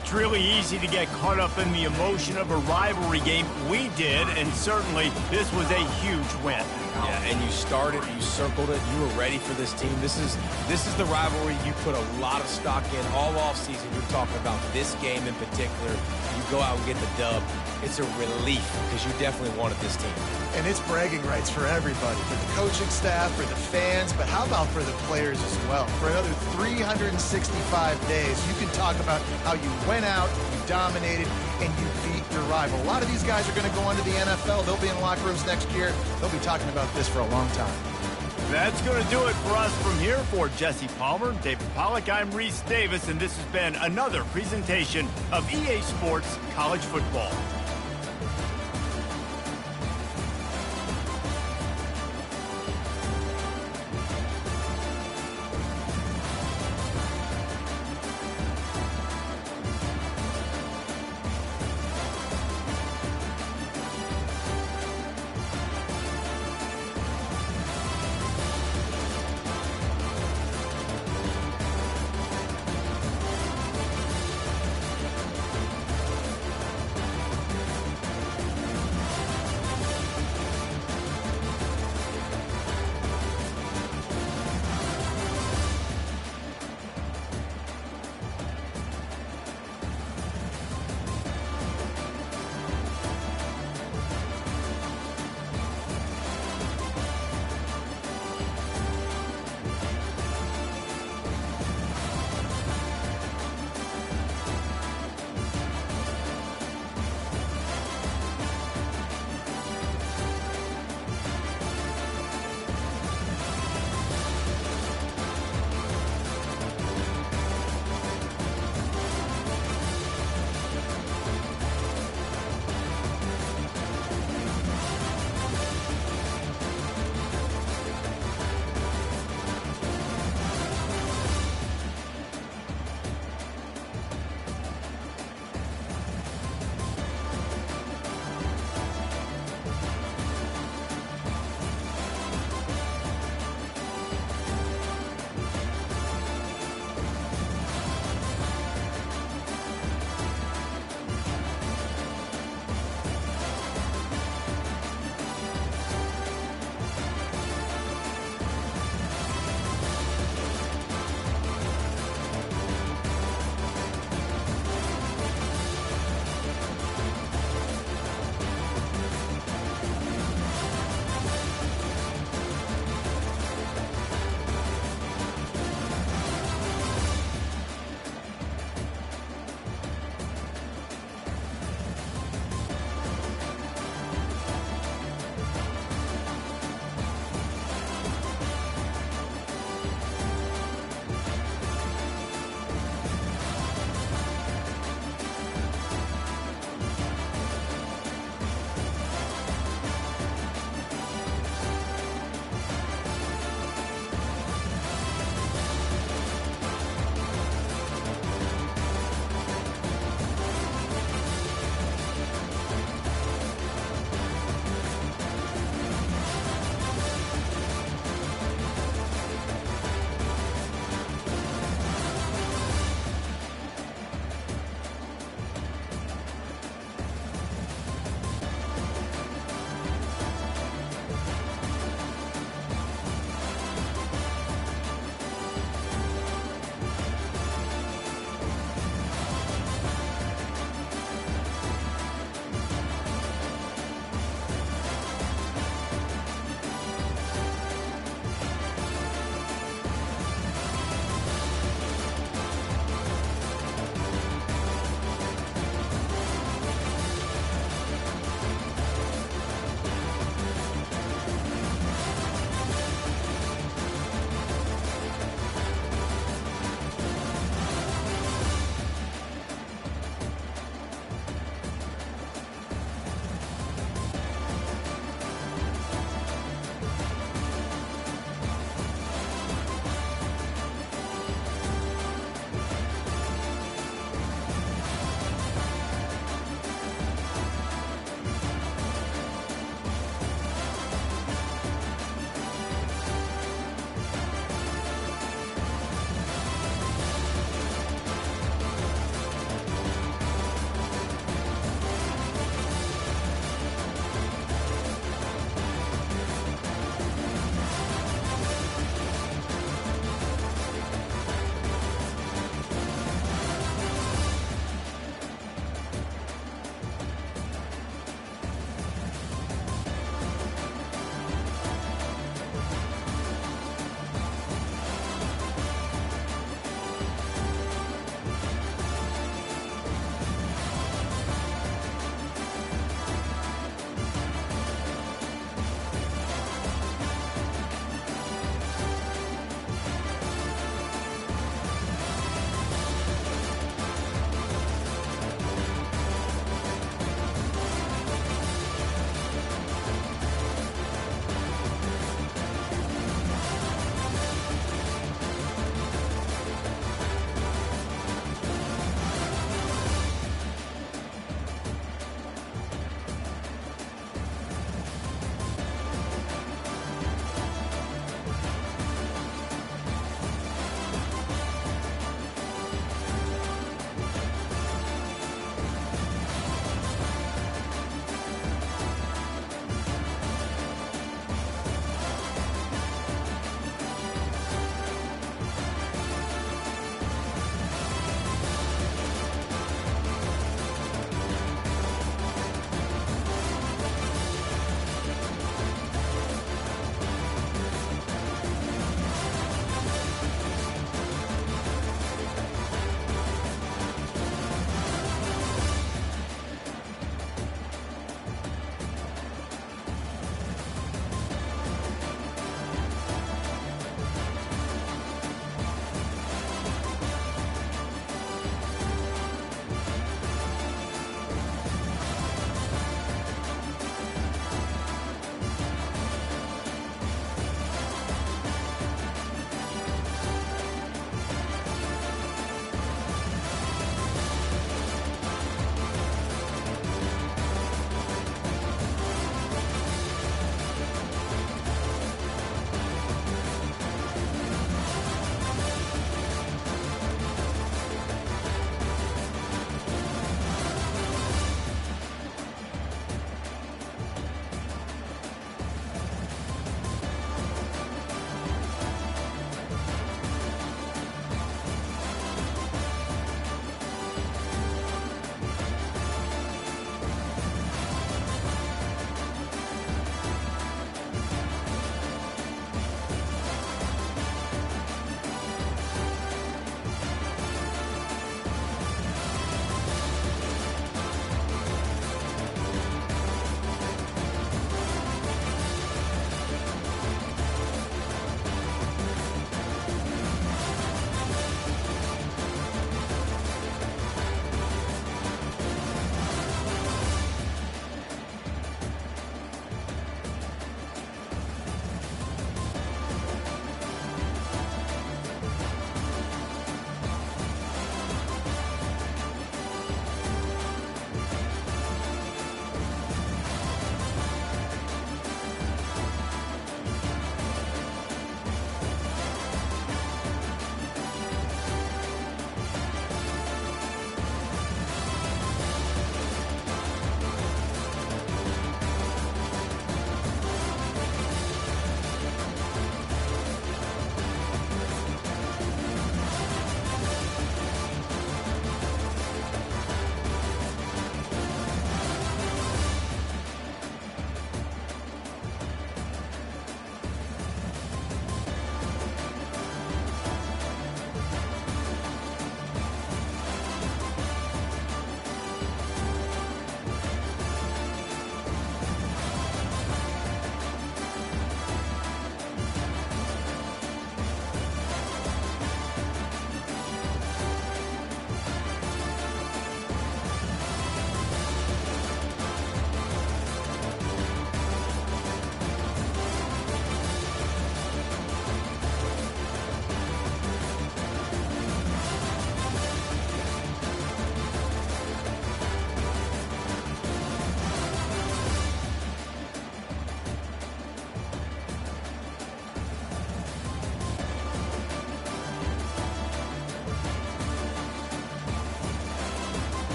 It's really easy to get caught up in the emotion of a rivalry game. We did, and certainly this was a huge win. Yeah, and you started, you circled it, you were ready for this team. This is the rivalry you put a lot of stock in all offseason. You're talking about this game in particular. You go out and get the dub. It's a relief because you definitely wanted this team. And it's bragging rights for everybody, for the coaching staff, for the fans, but how about for the players as well? For another 365 days, you can talk about how you went out, you dominated, and you beat your rival. A lot of these guys are going to go on to the NFL. They'll be in locker rooms next year. They'll be talking about this for a long time. That's going to do it for us from here. For Jesse Palmer, David Pollack, I'm Reese Davis, and this has been another presentation of EA Sports College Football.